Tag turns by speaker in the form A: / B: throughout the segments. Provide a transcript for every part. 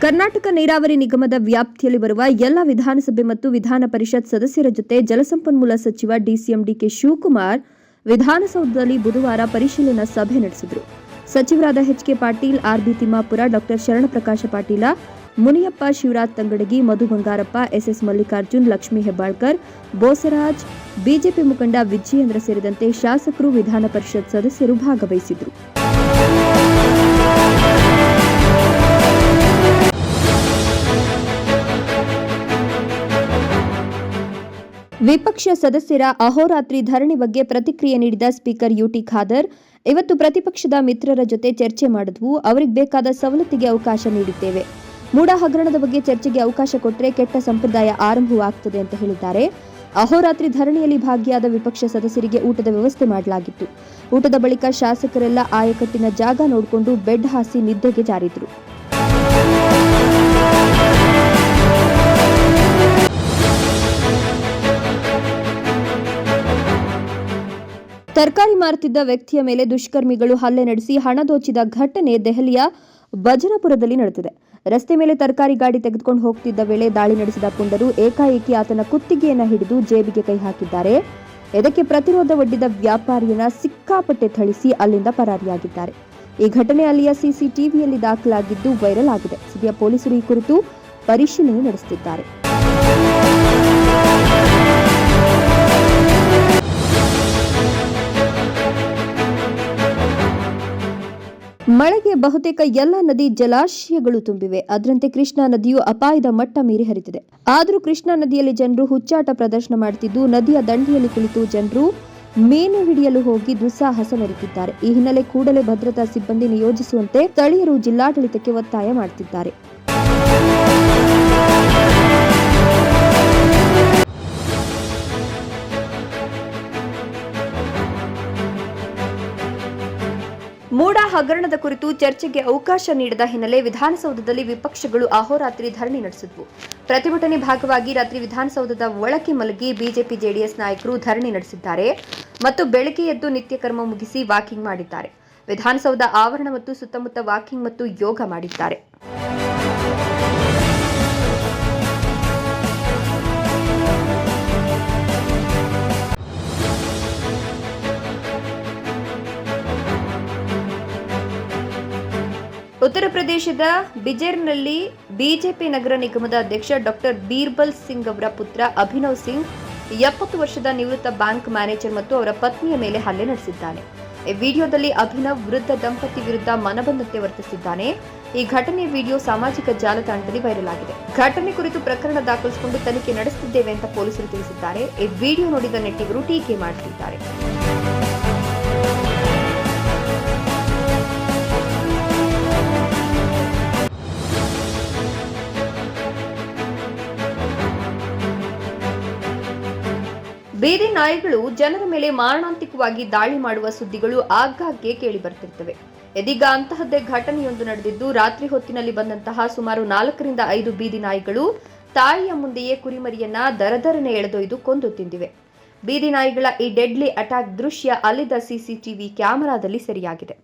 A: ಕರ್ನಾಟಕ ನೀರಾವರಿ ನಿಗಮದ ವ್ಯಾಪ್ತಿಯಲ್ಲಿ ಬರುವ ಎಲ್ಲ ವಿಧಾನಸಭೆ ಮತ್ತು ವಿಧಾನ ಪರಿಷತ್ ಸದಸ್ಯರ ಜೊತೆ ಜಲಸಂಪನ್ಮೂಲ ಸಚಿವ ಡಿಸಿಎಂ ಡಿಕೆ ಶಿವಕುಮಾರ್ ವಿಧಾನಸೌಧದಲ್ಲಿ ಬುಧವಾರ ಪರಿಶೀಲನಾ ಸಭೆ ನಡೆಸಿದರು. ಸಚಿವರಾದ ಎಚ್.ಕೆ. ಪಾಟೀಲ್, ಆರ್.ಬಿ. ತಿಮ್ಮಾಪುರ, ಡಾ. ಶರಣಪ್ರಕಾಶ ಪಾಟೀಲ, ಮುನಿಯಪ್ಪ, ಶಿವರಾಜ್ ತಂಗಡಗಿ, ಮಧು ಬಂಗಾರಪ್ಪ, ಎಸ್.ಎಸ್. ಮಲ್ಲಿಕಾರ್ಜುನ್, ಲಕ್ಷ್ಮೀ ಹೆಬ್ಬಾಳ್ಕರ್, ಬೋಸರಾಜ್, ಬಿಜೆಪಿ ಮುಖಂಡ ವಿಜಯೇಂದ್ರ ಸೇರಿದಂತೆ ಶಾಸಕರು, ವಿಧಾನ ಪರಿಷತ್ ಸದಸ್ಯರು ಭಾಗವಹಿಸಿದರು. ವಿಪಕ್ಷ ಸದಸ್ಯರ ಅಹೋರಾತ್ರಿ ಧರಣಿ ಬಗ್ಗೆ ಪ್ರತಿಕ್ರಿಯೆ ನೀಡಿದ ಸ್ಪೀಕರ್ ಯುಟಿ ಖಾದರ್, ಇವತ್ತು ಪ್ರತಿಪಕ್ಷದ ಮಿತ್ರರ ಜೊತೆ ಚರ್ಚೆ ಮಾಡಿದ್ವು. ಅವರಿಗೆ ಬೇಕಾದ ಸವಲತ್ತಿಗೆ ಅವಕಾಶ ನೀಡಿದ್ದೇವೆ. ಮೂಡ ಹಗರಣದ ಬಗ್ಗೆ ಚರ್ಚೆಗೆ ಅವಕಾಶ ಕೊಟ್ಟರೆ ಕೆಟ್ಟ ಸಂಪ್ರದಾಯ ಆರಂಭವಾಗುತ್ತದೆ ಅಂತ ಹೇಳಿದ್ದಾರೆ. ಅಹೋರಾತ್ರಿ ಧರಣಿಯಲ್ಲಿ ಭಾಗಿಯಾದ ವಿಪಕ್ಷ ಸದಸ್ಯರಿಗೆ ಊಟದ ವ್ಯವಸ್ಥೆ ಮಾಡಲಾಗಿತ್ತು. ಊಟದ ಬಳಿಕ ಶಾಸಕರೆಲ್ಲ ಆಯಕಟ್ಟಿನ ಜಾಗ ನೋಡಿಕೊಂಡು ಬೆಡ್ ಹಾಸಿ ನಿದ್ದೆಗೆ ಜಾರಿದ್ರು. ತರಕಾರಿ ಮಾರುತ್ತಿದ್ದ ವ್ಯಕ್ತಿಯ ಮೇಲೆ ದುಷ್ಕರ್ಮಿಗಳು ಹಲ್ಲೆ ನಡೆಸಿ ಹಣ ದೋಚಿದ ಘಟನೆ ದೆಹಲಿಯ ಬಜರಪುರದಲ್ಲಿ ನಡೆದಿದೆ. ರಸ್ತೆ ಮೇಲೆ ತರಕಾರಿ ಗಾಡಿ ತೆಗೆದುಕೊಂಡು ಹೋಗ್ತಿದ್ದ ವೇಳೆ ದಾಳಿ ನಡೆಸಿದ ಪುಂಡರು ಏಕಾಏಕಿ ಆತನ ಕುತ್ತಿಗೆಯನ್ನು ಹಿಡಿದು ಜೇಬಿಗೆ ಕೈ ಹಾಕಿದ್ದಾರೆ. ಇದಕ್ಕೆ ಪ್ರತಿರೋಧ ಒಡ್ಡಿದ ವ್ಯಾಪಾರಿಯನ್ನ ಸಿಕ್ಕಾಪಟ್ಟೆ ಥಳಿಸಿ ಅಲ್ಲಿಂದ ಪರಾರಿಯಾಗಿದ್ದಾರೆ. ಈ ಘಟನೆ ಅಲ್ಲಿಯ ಸಿಸಿಟಿವಿಯಲ್ಲಿ ದಾಖಲಾಗಿದ್ದು ವೈರಲ್ ಆಗಿದೆ. ಸದ್ಯ ಪೊಲೀಸರು ಈ ಕುರಿತು ಪರಿಶೀಲನೆ ನಡೆಸುತ್ತಿದ್ದಾರೆ. ಮಳೆಗೆ ಬಹುತೇಕ ಎಲ್ಲ ನದಿ ಜಲಾಶಯಗಳು ತುಂಬಿವೆ. ಅದರಂತೆ ಕೃಷ್ಣಾ ನದಿಯು ಅಪಾಯದ ಮಟ್ಟ ಮೀರಿ ಹರಿತಿದೆ. ಆದರೂ ಕೃಷ್ಣಾ ನದಿಯಲ್ಲಿ ಜನರು ಹುಚ್ಚಾಟ ಪ್ರದರ್ಶನ ಮಾಡುತ್ತಿದ್ದು, ನದಿಯ ದಂಡೆಯಲ್ಲಿ ಕುಳಿತು ಜನರು ಮೀನು ಹಿಡಿಯಲು ಹೋಗಿ ದುಸ್ಸಾಹಸ ಮೆರೆದಿದ್ದಾರೆ. ಈ ಹಿನ್ನೆಲೆ ಕೂಡಲೇ ಭದ್ರತಾ ಸಿಬ್ಬಂದಿ ನಿಯೋಜಿಸುವಂತೆ ಸ್ಥಳೀಯರು ಜಿಲ್ಲಾಡಳಿತಕ್ಕೆ ಒತ್ತಾಯ ಮಾಡುತ್ತಿದ್ದಾರೆ. ಮೂಡ ಹಗರಣದ ಕುರಿತು ಚರ್ಚೆಗೆ ಅವಕಾಶ ನೀಡದ ಹಿನ್ನೆಲೆ ವಿಧಾನಸೌಧದಲ್ಲಿ ವಿಪಕ್ಷಗಳು ಅಹೋರಾತ್ರಿ ಧರಣಿ ನಡೆಸಿದ್ವು. ಪ್ರತಿಭಟನೆ ಭಾಗವಾಗಿ ರಾತ್ರಿ ವಿಧಾನಸೌಧದ ಒಳಗೆ ಮಲಗಿ ಬಿಜೆಪಿ ಜೆಡಿಎಸ್ ನಾಯಕರು ಧರಣಿ ನಡೆಸಿದ್ದಾರೆ ಮತ್ತು ಬೆಳಗ್ಗೆ ಎದ್ದು ನಿತ್ಯ ಕರ್ಮ ಮುಗಿಸಿ ವಾಕಿಂಗ್ ಮಾಡಿದ್ದಾರೆ. ವಿಧಾನಸೌಧ ಆವರಣ ಮತ್ತು ಸುತ್ತಮುತ್ತ ವಾಕಿಂಗ್ ಮತ್ತು ಯೋಗ ಮಾಡಿದ್ದಾರೆ. ಉತ್ತರ ಪ್ರದೇಶದ ಬಿಜೆರ್ನಲ್ಲಿ ಬಿಜೆಪಿ ನಗರ ನಿಗಮದ ಅಧ್ಯಕ್ಷ ಡಾ. ಬೀರ್ಬಲ್ ಸಿಂಗ್ ಅವರ ಪುತ್ರ ಅಭಿನವ್ ಸಿಂಗ್ 70 ವರ್ಷದ ನಿವೃತ್ತ ಬ್ಯಾಂಕ್ ಮ್ಯಾನೇಜರ್ ಮತ್ತು ಅವರ ಪತ್ನಿಯ ಮೇಲೆ ಹಲ್ಲೆ ನಡೆಸಿದ್ದಾನೆ. ಈ ವಿಡಿಯೋದಲ್ಲಿ ಅಭಿನವ್ ವೃದ್ಧ ದಂಪತಿ ವಿರುದ್ಧ ಮನಬಂದಂತೆ ವರ್ತಿಸಿದ್ದಾನೆ. ಈ ಘಟನೆಯ ವಿಡಿಯೋ ಸಾಮಾಜಿಕ ಜಾಲತಾಣದಲ್ಲಿ ವೈರಲ್ ಆಗಿದೆ. ಘಟನೆ ಕುರಿತು ಪ್ರಕರಣ ದಾಖಲಿಸಿಕೊಂಡು ತನಿಖೆ ನಡೆಸುತ್ತಿದ್ದೇವೆ ಅಂತ ಪೊಲೀಸರು ತಿಳಿಸಿದ್ದಾರೆ. ಈ ವಿಡಿಯೋ ನೋಡಿದ ನೆಟ್ಟಿಗರು ಟೀಕೆ ಮಾಡುತ್ತಿದ್ದಾರೆ. ಬೀದಿ ನಾಯಿಗಳು ಜನರ ಮೇಲೆ ಮಾರಣಾಂತಿಕವಾಗಿ ದಾಳಿ ಮಾಡುವ ಸುದ್ದಿಗಳು ಆಗಾಗ್ಗೆ ಕೇಳಿಬರುತ್ತಿರುತ್ತವೆ. ಇದೀಗ ಅಂತಹದ್ದೇ ಘಟನೆಯೊಂದು ನಡೆದಿದ್ದು, ರಾತ್ರಿ ಹೊತ್ತಿನಲ್ಲಿ ಬಂದಂತಹ ಸುಮಾರು 4ರಿಂದ 5 ಬೀದಿ ನಾಯಿಗಳು ತಾಯಿಯ ಮುಂದೆಯೇ ಕುರಿಮರಿಯನ್ನ ದರದರನೆ ಎಳೆದೊಯ್ದು ಕೊಂದು ತಿಂದಿವೆ. ಬೀದಿ ನಾಯಿಗಳ ಈ ಡೆಡ್ಲಿ ಅಟ್ಯಾಕ್ ದೃಶ್ಯ ಅಲ್ಲಿದ್ದ ಸಿಸಿಟಿವಿ ಕ್ಯಾಮೆರಾದಲ್ಲಿ ಸೆರೆಯಾಗಿದೆ.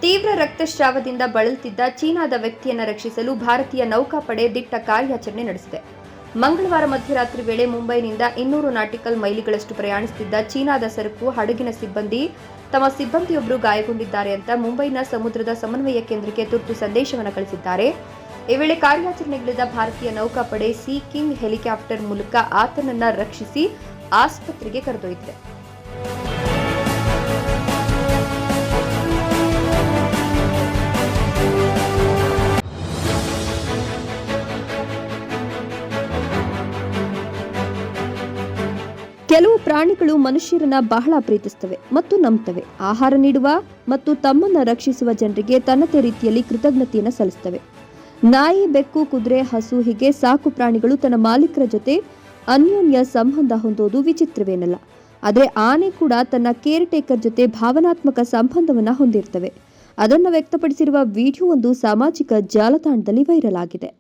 A: ತೀವ್ರ ರಕ್ತಸ್ರಾವದಿಂದ ಬಳಲುತ್ತಿದ್ದ ಚೀನಾದ ವ್ಯಕ್ತಿಯನ್ನು ರಕ್ಷಿಸಲು ಭಾರತೀಯ ನೌಕಾಪಡೆ ದಿಟ್ಟ ಕಾರ್ಯಾಚರಣೆ ನಡೆಸಿದೆ. ಮಂಗಳವಾರ ಮಧ್ಯರಾತ್ರಿ ವೇಳೆ ಮುಂಬೈನಿಂದ 200 ನಾಟಿಕಲ್ ಮೈಲಿಗಳಷ್ಟು ಪ್ರಯಾಣಿಸುತ್ತಿದ್ದ ಚೀನಾದ ಸರಕು ಹಡಗಿನ ಸಿಬ್ಬಂದಿ ತಮ್ಮ ಸಿಬ್ಬಂದಿಯೊಬ್ಬರು ಗಾಯಗೊಂಡಿದ್ದಾರೆ ಅಂತ ಮುಂಬೈನ ಸಮುದ್ರದ ಸಮನ್ವಯ ಕೇಂದ್ರಕ್ಕೆ ತುರ್ತು ಸಂದೇಶವನ್ನು ಕಳಿಸಿದ್ದಾರೆ. ಈ ವೇಳೆ ಕಾರ್ಯಾಚರಣೆಗಿಳಿದ ಭಾರತೀಯ ನೌಕಾಪಡೆ ಸೀ ಕಿಂಗ್ ಹೆಲಿಕಾಪ್ಟರ್ ಮೂಲಕ ಆತನನ್ನ ರಕ್ಷಿಸಿ ಆಸ್ಪತ್ರೆಗೆ ಕರೆದೊಯ್ದಿದೆ. ಕೆಲವು ಪ್ರಾಣಿಗಳು ಮನುಷ್ಯರನ್ನ ಬಹಳ ಪ್ರೀತಿಸುತ್ತವೆ ಮತ್ತು ನಂಬುತ್ತವೆ. ಆಹಾರ ನೀಡುವ ಮತ್ತು ತಮ್ಮನ್ನ ರಕ್ಷಿಸುವ ಜನರಿಗೆ ತನ್ನದೇ ರೀತಿಯಲ್ಲಿ ಕೃತಜ್ಞತೆಯನ್ನು ಸಲ್ಲಿಸುತ್ತವೆ. ನಾಯಿ, ಬೆಕ್ಕು, ಕುದುರೆ, ಹಸು ಹೀಗೆ ಸಾಕು ಪ್ರಾಣಿಗಳು ತನ್ನ ಮಾಲೀಕರ ಜೊತೆ ಅನ್ಯೋನ್ಯ ಸಂಬಂಧ ಹೊಂದೋದು ವಿಚಿತ್ರವೇನಲ್ಲ. ಆದರೆ ಆನೆ ಕೂಡ ತನ್ನ ಕೇರ್ ಟೇಕರ್ ಜೊತೆ ಭಾವನಾತ್ಮಕ ಸಂಬಂಧವನ್ನ ಹೊಂದಿರ್ತವೆ. ಅದನ್ನು ವ್ಯಕ್ತಪಡಿಸಿರುವ ವಿಡಿಯೋ ಒಂದು ಸಾಮಾಜಿಕ ಜಾಲತಾಣದಲ್ಲಿ ವೈರಲ್ ಆಗಿದೆ.